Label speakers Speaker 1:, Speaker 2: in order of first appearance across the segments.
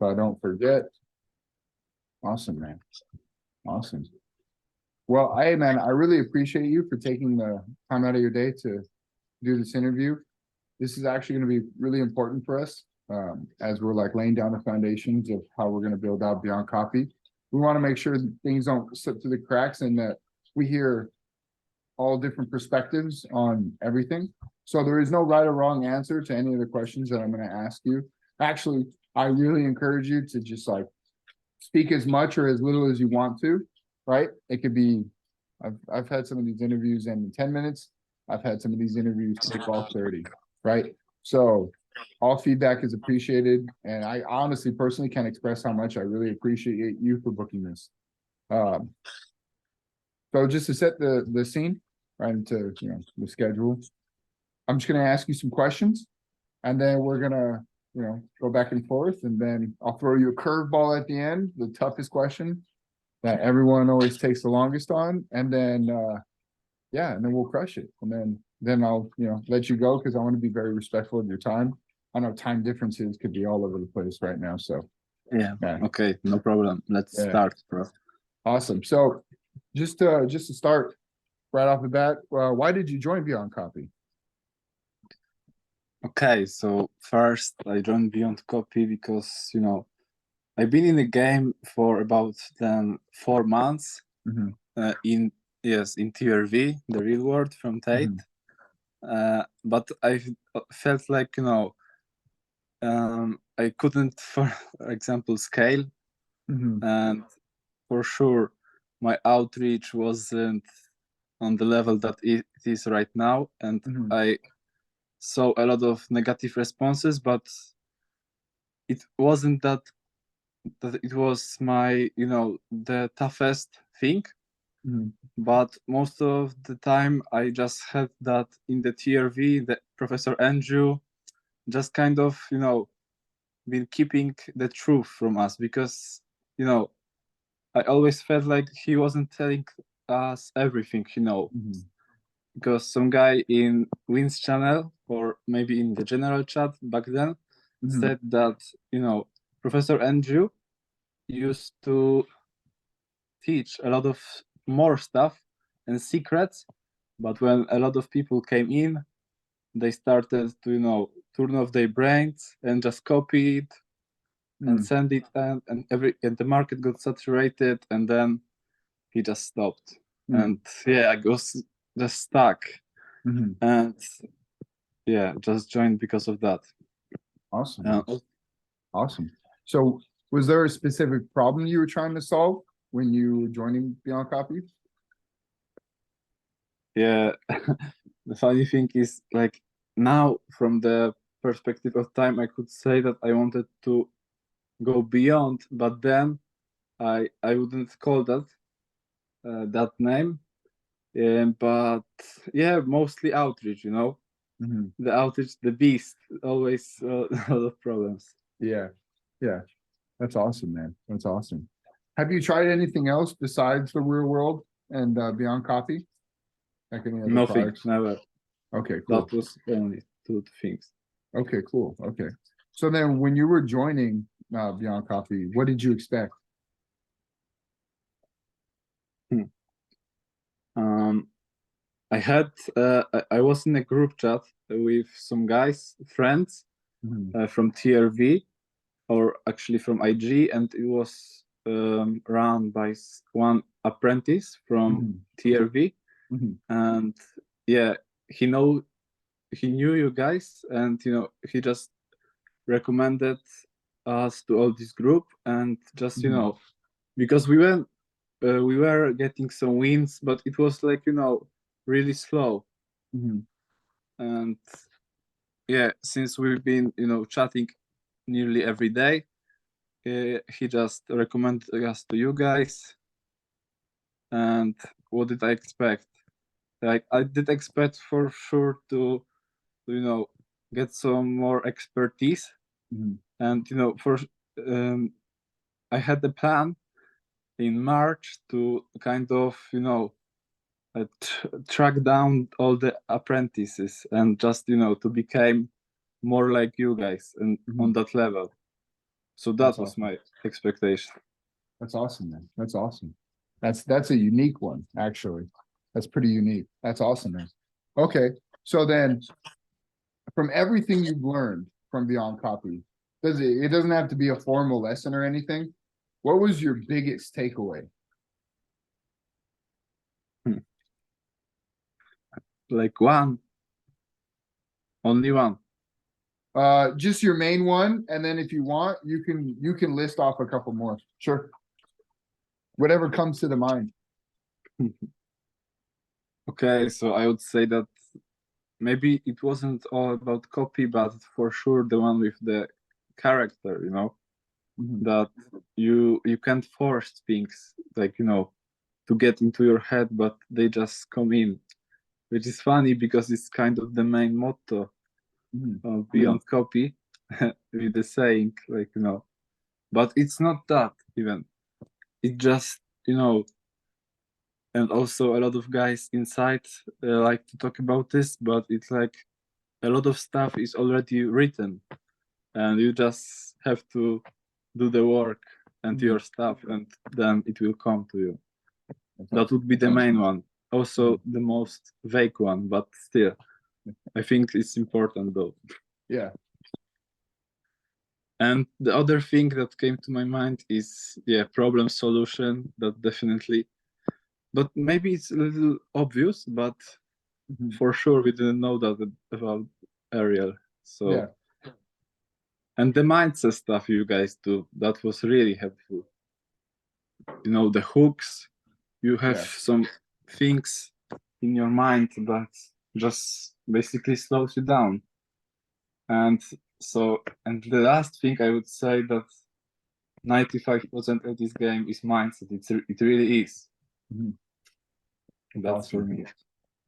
Speaker 1: I don't forget. Awesome, man. Awesome. Well, man, I really appreciate you for taking the time out of your day to do this interview. This is actually going to be really important for us as we're like laying down the foundations of how we're going to build out Beyond Coffee. We want to make sure that things don't slip through the cracks and that we hear all different perspectives on everything. So there is no right or wrong answer to any of the questions that I'm going to ask you. Actually, I really encourage you to just like speak as much or as little as you want to, right? It could be, I've had some of these interviews in 10 minutes. I've had some of these interviews take all 30, right? So all feedback is appreciated. And I honestly, personally can't express how much I really appreciate you for booking this. So just to set the scene, right into the schedule, I'm just gonna ask you some questions, and then we're gonna go back and forth, and then I'll throw you a curveball at the end, the toughest question that everyone always takes the longest on, and then yeah, and then we'll crush it, and then I'll let you go because I want to be very respectful of your time. I know time differences could be all over the place right now, so
Speaker 2: yeah. Okay, no problem. Let's start, bro.
Speaker 1: Awesome. So just to start right off the bat, why did you join Beyond Copy?
Speaker 2: Okay, so first I joined Beyond Copy because I've been in the game for about 4 months in TRV, the real world from Tate. But I felt like I couldn't, for example, scale, and for sure my outreach wasn't on the level that it is right now, and I saw a lot of negative responses, but it wasn't that it was my the toughest thing. But most of the time I just had that in the TRV, the Professor Andrew just kind of been keeping the truth from us, because I always felt like he wasn't telling us everything, because some guy in Win's channel, or maybe in the general chat back then, said that Professor Andrew used to teach a lot of more stuff and secrets, but when a lot of people came in, they started to turn off their brains and just copy it and send it, and the market got saturated, and then he just stopped. And yeah, I was just stuck, and yeah, just joined because of that.
Speaker 1: Awesome. Awesome. So was there a specific problem you were trying to solve when you were joining Beyond Copy?
Speaker 2: Yeah. The funny thing is, like, now from the perspective of time, I could say that I wanted to go beyond, but then I wouldn't call that that name. But yeah, mostly outreach, the outreach, the beast, always a lot of problems.
Speaker 1: Yeah. That's awesome, man. That's awesome. Have you tried anything else besides the real world and Beyond Copy? Like any other
Speaker 2: Nothing,
Speaker 1: products?
Speaker 2: never.
Speaker 1: Okay, cool.
Speaker 2: That was only 2 things.
Speaker 1: Okay, cool. Okay. So then when you were joining Beyond Copy, what did you expect?
Speaker 2: I had I was in a group chat with some guys, friends from TRV, or actually from IG, and it was run by one apprentice from TRV, and yeah, he knew you guys, and he just recommended us to all this group, and just because we were getting some wins, but it was like really slow. And yeah, since we've been chatting nearly every day, he just recommended us to you guys. And what did I expect? Like, I did expect for sure to get some more expertise. And for I had the plan in March to kind of track down all the apprentices and just to become more like you guys and on that level. So that
Speaker 1: That's
Speaker 2: was
Speaker 1: awesome.
Speaker 2: my expectation.
Speaker 1: That's awesome, man. That's awesome. That's a unique one, actually. That's pretty unique. That's awesome, man. Okay, so then from everything you've learned from Beyond Copy, it doesn't have to be a formal lesson or anything. What was your biggest takeaway?
Speaker 2: Like one, only one.
Speaker 1: Just your main one, and then if you want, you can list off a couple more. Sure. Whatever comes to the mind.
Speaker 2: Okay, so I would say that maybe it wasn't all about copy, but for sure the one with the character, that you can't force things like, to get into your head, but they just come in, which is funny because it's kind of the main motto of Beyond Copy with the saying, like, but it's not that even. It just, and also a lot of guys inside like to talk about this, but it's like a lot of stuff is already written and you just have to do the work and your stuff, and then it will come to you. That would be the main one. Also the most vague one, but still, I think it's important though.
Speaker 1: Yeah.
Speaker 2: And the other thing that came to my mind is, problem solution. That definitely, but maybe it's a little obvious, but for sure we didn't know that about Ariel. So
Speaker 1: Yeah.
Speaker 2: and the mindset stuff you guys do, that was really helpful. The hooks, you have some things in your mind that just basically slows you down. And the last thing I would say that 95% of this game is mindset. It really is. That's
Speaker 1: Awesome.
Speaker 2: for me.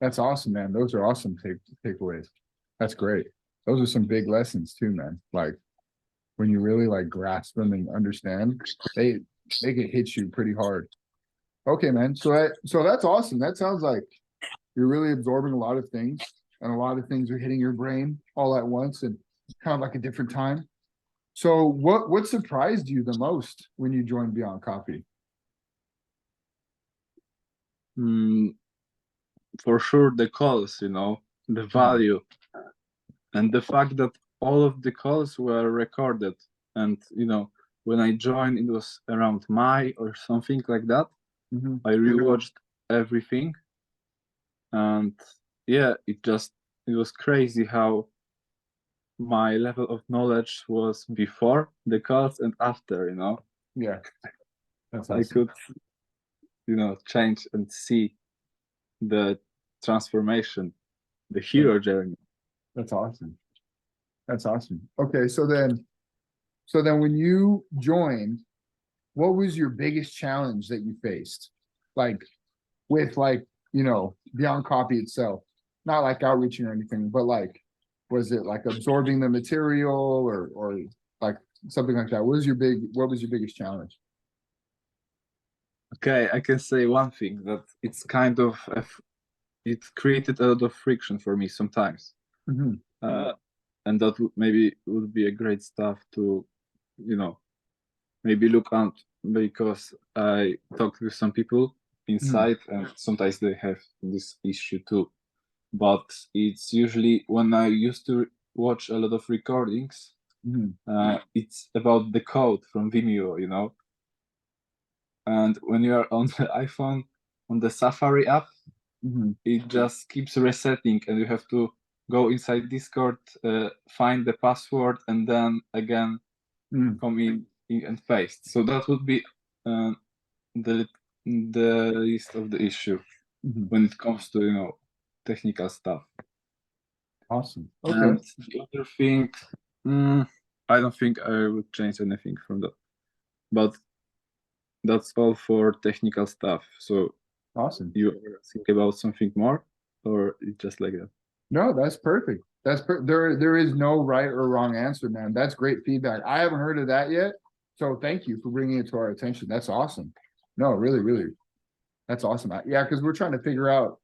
Speaker 1: That's awesome, man. Those are awesome takeaways. That's great. Those are some big lessons too, man. Like when you really like grasp them and understand, they can hit you pretty hard. Okay, man. So that's awesome. That sounds like you're really absorbing a lot of things, and a lot of things are hitting your brain all at once and kind of like a different time. So what surprised you the most when you joined Beyond Coffee?
Speaker 2: For sure, the calls, the value, and the fact that all of the calls were recorded. And when I joined, it was around May or something like that. I rewatched everything, and it was crazy how my level of knowledge was before the calls and after.
Speaker 1: Yeah, that's
Speaker 2: I
Speaker 1: awesome.
Speaker 2: could change and see the transformation, the hero journey.
Speaker 1: That's awesome. That's awesome. Okay, so then when you joined, what was your biggest challenge that you faced? Like with Beyond Copy itself, not like outreaching or anything, but like was it like absorbing the material or like something like that? What was your biggest challenge?
Speaker 2: Okay, I can say one thing, that it's kind of it created a lot of friction for me sometimes. And that maybe would be a great stuff to maybe look at, because I talked with some people inside and sometimes they have this issue too. But it's usually when I used to watch a lot of recordings, it's about the code from Vimeo. And when you are on the iPhone, on the Safari app, it just keeps resetting and you have to go inside Discord, find the password, and then again come in and paste. So that would be the least of the issue when it comes to technical stuff.
Speaker 1: Awesome. Okay.
Speaker 2: And the other thing, I don't think I would change anything from that, but that's all for technical stuff. So
Speaker 1: Awesome.
Speaker 2: you think about something more, or it's just like that?
Speaker 1: No, that's perfect. There is no right or wrong answer, man. That's great feedback. I haven't heard of that yet. So thank you for bringing it to our attention. That's awesome. No, really, really. That's awesome. Yeah, because we're trying to figure out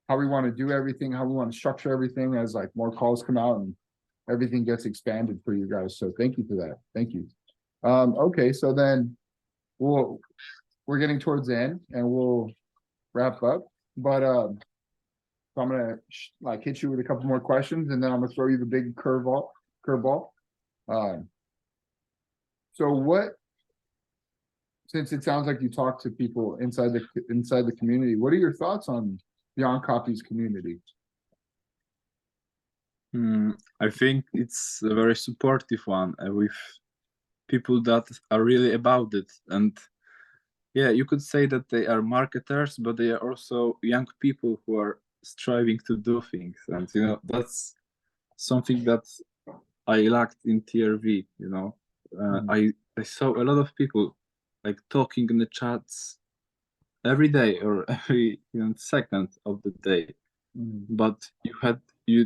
Speaker 1: how we want to do everything, how we want to structure everything as like more calls come out and everything gets expanded for you guys. So thank you for that. Thank you. Okay, so then we're getting towards the end and we'll wrap up. But so I'm gonna like hit you with a couple more questions and then I'm gonna throw you the big curveball. Um, so what, since it sounds like you talk to people inside the community, what are your thoughts on Beyond Copies community?
Speaker 2: I think it's a very supportive one with people that are really about it. And yeah, you could say that they are marketers, but they are also young people who are striving to do things. And, that's something that I lacked in TRV, I saw a lot of people like talking in the chats every day or every second of the day. But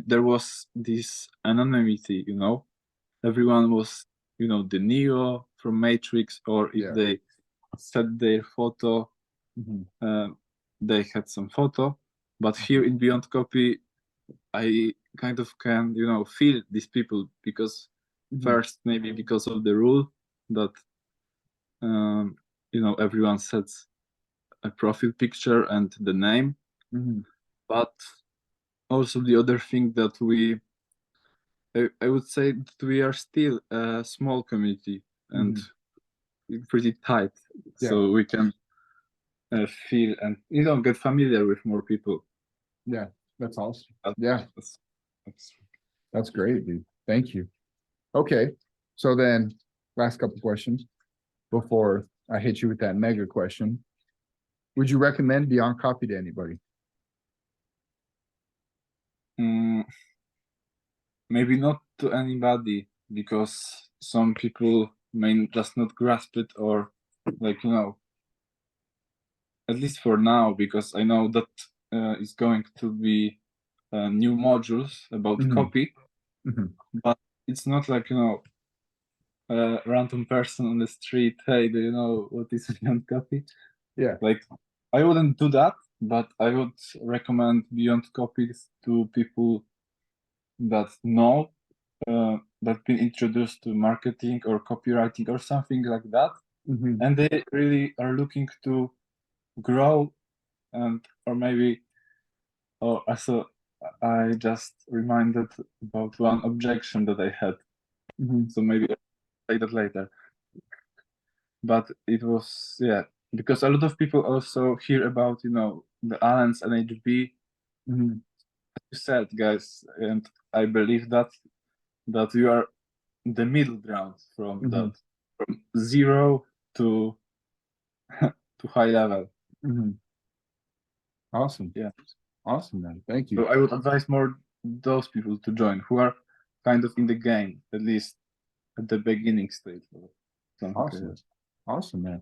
Speaker 2: there was this anonymity, everyone was, the Neo from Matrix, or if
Speaker 1: Yeah.
Speaker 2: they set their photo, they had some photo. But here in Beyond Copy, I kind of can, feel these people because first, maybe because of the rule that, everyone sets a profile picture and the name. But also the other thing that I would say that we are still a small community and pretty tight, so we can feel and get familiar with more people.
Speaker 1: Yeah, that's awesome.
Speaker 2: That-
Speaker 1: Yeah,
Speaker 2: that's
Speaker 1: that's great, dude. Thank you. Okay, so then last couple questions before I hit you with that mega question. Would you recommend Beyond Copy to anybody?
Speaker 2: Maybe not to anybody, because some people may just not grasp it, or like at least for now, because I know that is going to be new modules about copy, but it's not like a random person on the street, hey, do you know what is Beyond Copy?
Speaker 1: Yeah.
Speaker 2: Like, I wouldn't do that, but I would recommend Beyond Copies to people that know, that been introduced to marketing or copywriting or something like that, and they really are looking to grow, and or maybe, or also I just reminded about one objection that I had, so maybe I'll say that later. But it was, because a lot of people also hear about the Allens and HB, you said, guys, and I believe that you are the middle ground from that, from zero to to high level.
Speaker 1: Awesome.
Speaker 2: Yeah.
Speaker 1: Awesome, man. Thank you.
Speaker 2: So I would advise more those people to join who are kind of in the game, at least at the beginning stage. Or something like
Speaker 1: Awesome.
Speaker 2: that.
Speaker 1: Awesome, man.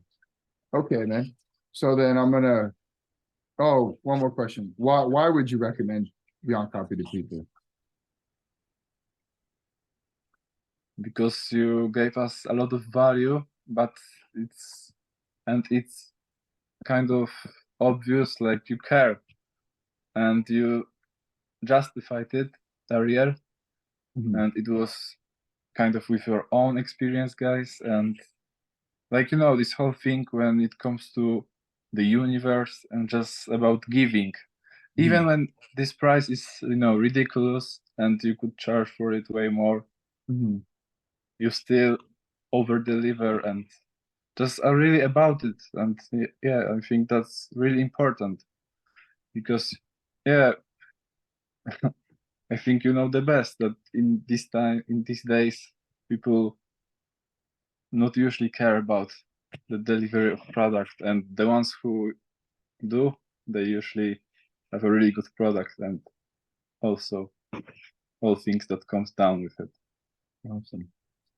Speaker 1: Okay, man. So then one more question. Why would you recommend Beyond Copy to people?
Speaker 2: Because you gave us a lot of value, but it's kind of obvious, like you care and you justified it earlier, and it was kind of with your own experience, guys, and like this whole thing when it comes to the universe and just about giving, even when this price is ridiculous and you could charge for it way more, you still over deliver and just are really about it. And yeah, I think that's really important, because I think the best that in this time, in these days, people not usually care about the delivery of product, and the ones who do, they usually have a really good product, and also all things that comes down with it.
Speaker 1: Awesome.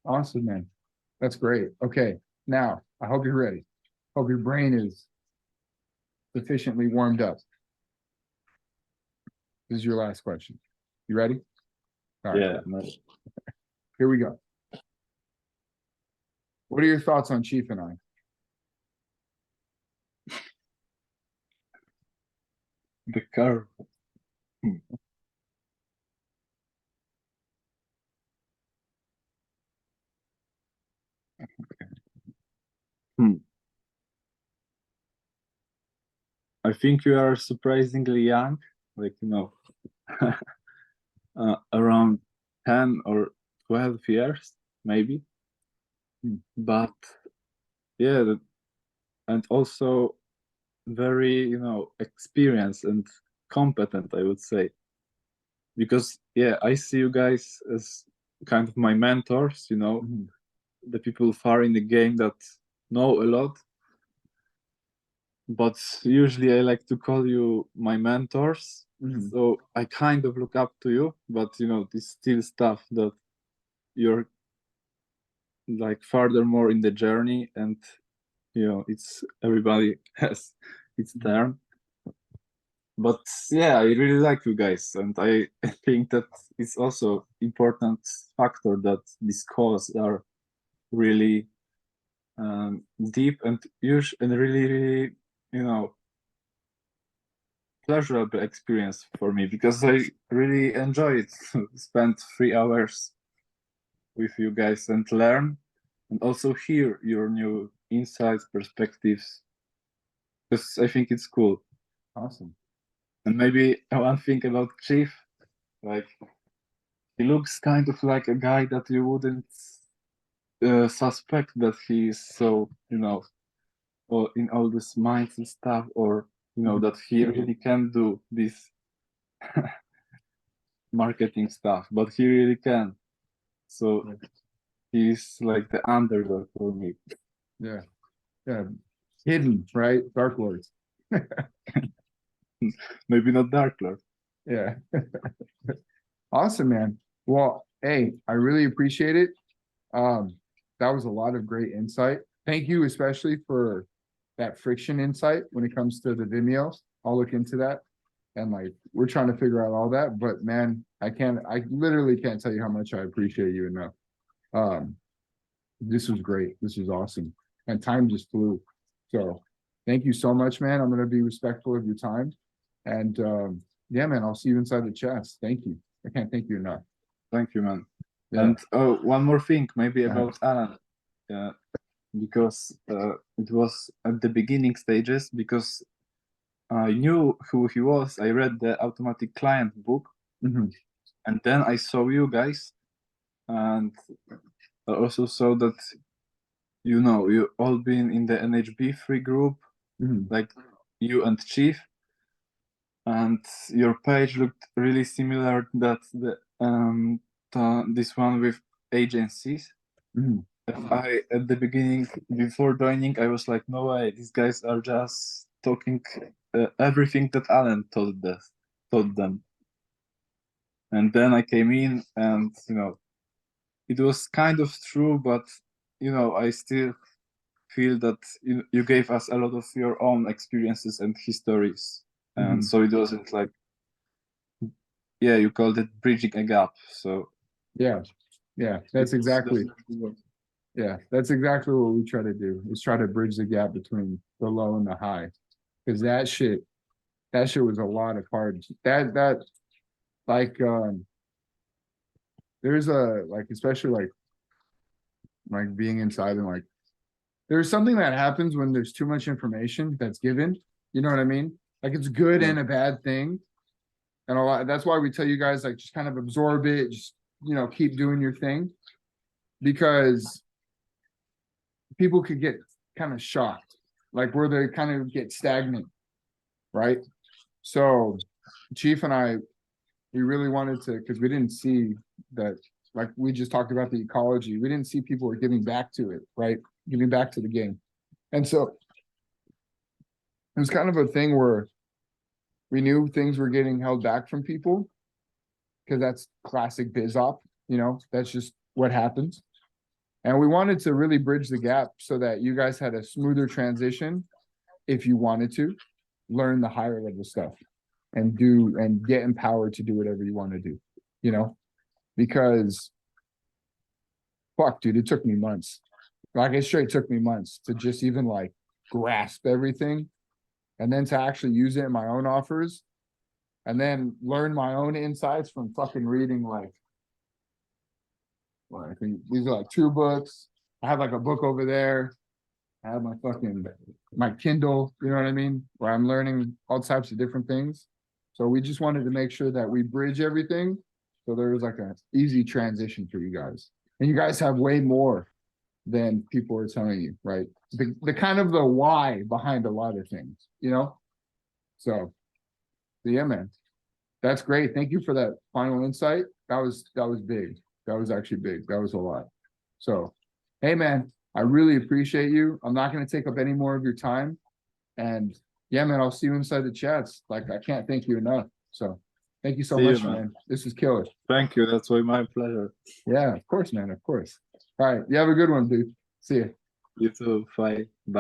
Speaker 1: Awesome, man. That's great. Okay. Now, I hope you're ready. Hope your brain is sufficiently warmed up. This is your last question. You ready? All right.
Speaker 2: Yeah. No.
Speaker 1: Here we go. What are your thoughts on Chief and I?
Speaker 2: The curve. Hmm. I think you are surprisingly young, like, around 10 or 12 years, maybe. But yeah, and also very, experienced and competent, I would say. Because, yeah, I see you guys as kind of my mentors, the people far in the game that know a lot. But usually I like to call you my mentors. So I kind of look up to you, but this still stuff that you're like furthermore in the journey, and it's everybody has its turn. But yeah, I really like you guys, and I think that it's also important factor that these calls are really deep and huge and really, really, pleasurable experience for me, because I really enjoy it. Spend 3 hours with you guys and learn, and also hear your new insights, perspectives, because I think it's cool.
Speaker 1: Awesome.
Speaker 2: And maybe one thing about Chief, like, he looks kind of like a guy that you wouldn't suspect that he is so, or in all this minds and stuff, or that he really can do this marketing stuff, but he really can. So he's like the underdog for me.
Speaker 1: Yeah. Yeah. Hidden, right? Dark Lords.
Speaker 2: Maybe not Dark Lord.
Speaker 1: Yeah. Awesome, man. Well, hey, I really appreciate it. That was a lot of great insight. Thank you, especially for that friction insight when it comes to the Vimeo. I'll look into that. And like, we're trying to figure out all that, but man, I literally can't tell you how much I appreciate you enough. Um, this was great. This was awesome. And time just flew. So thank you so much, man. I'm going to be respectful of your time. And yeah, man, I'll see you inside the chest. Thank you. I can't thank you enough.
Speaker 2: Thank you, man.
Speaker 1: Yeah.
Speaker 2: And oh, one more thing, maybe about Alan. Because it was at the beginning stages, because I knew who he was. I read the Automatic Client book, and then I saw you guys, and I also saw that you all been in the NHB3 group, like you and Chief, and your page looked really similar that this one with agencies. I at the beginning, before joining, I was like, no way, these guys are just talking everything that Alan told them. And then I came in, and it was kind of true, but I still feel that you gave us a lot of your own experiences and histories, and so it wasn't like, yeah, you called it bridging a gap. So
Speaker 1: yeah, that's exactly what we try to do, is try to bridge the gap between the low and the high, because that shit was a lot of hard. That like there's a like, especially like being inside, and like there's something that happens when there's too much information that's given. You know what I mean? Like, it's good and a bad thing. And a lot, that's why we tell you guys, like, just kind of absorb it, just keep doing your thing, because people could get kind of shocked, like where they kind of get stagnant, right? So Chief and I, we really wanted to, because we didn't see that, like we just talked about the ecology, we didn't see people were giving back to it, right? Giving back to the game. And so it was kind of a thing where we knew things were getting held back from people, because that's classic biz op, that's just what happens. And we wanted to really bridge the gap so that you guys had a smoother transition if you wanted to learn the higher level stuff and get empowered to do whatever you want to do, because fuck, dude, it took me months. Like, it straight took me months to just even like grasp everything, and then to actually use it in my own offers, and then learn my own insights from fucking reading like, well, I think these are like 2 books. I have like a book over there. I have my Kindle, you know what I mean? Where I'm learning all types of different things. So we just wanted to make sure that we bridge everything. So there was like an easy transition for you guys. And you guys have way more than people are telling you, right? The kind of the why behind a lot of things, you know? So yeah, man. That's great. Thank you for that final insight. That was big. That was actually big. That was a lot. So, hey man, I really appreciate you. I'm not going to take up any more of your time. And yeah, man, I'll see you inside the chats. Like I can't thank you enough. So thank you so
Speaker 2: See you,
Speaker 1: much,
Speaker 2: man.
Speaker 1: man. This is killer.
Speaker 2: Thank you. That's my pleasure.
Speaker 1: Yeah, of course, man. Of course. All right. You have a good one, dude. See you.
Speaker 2: You too. Bye.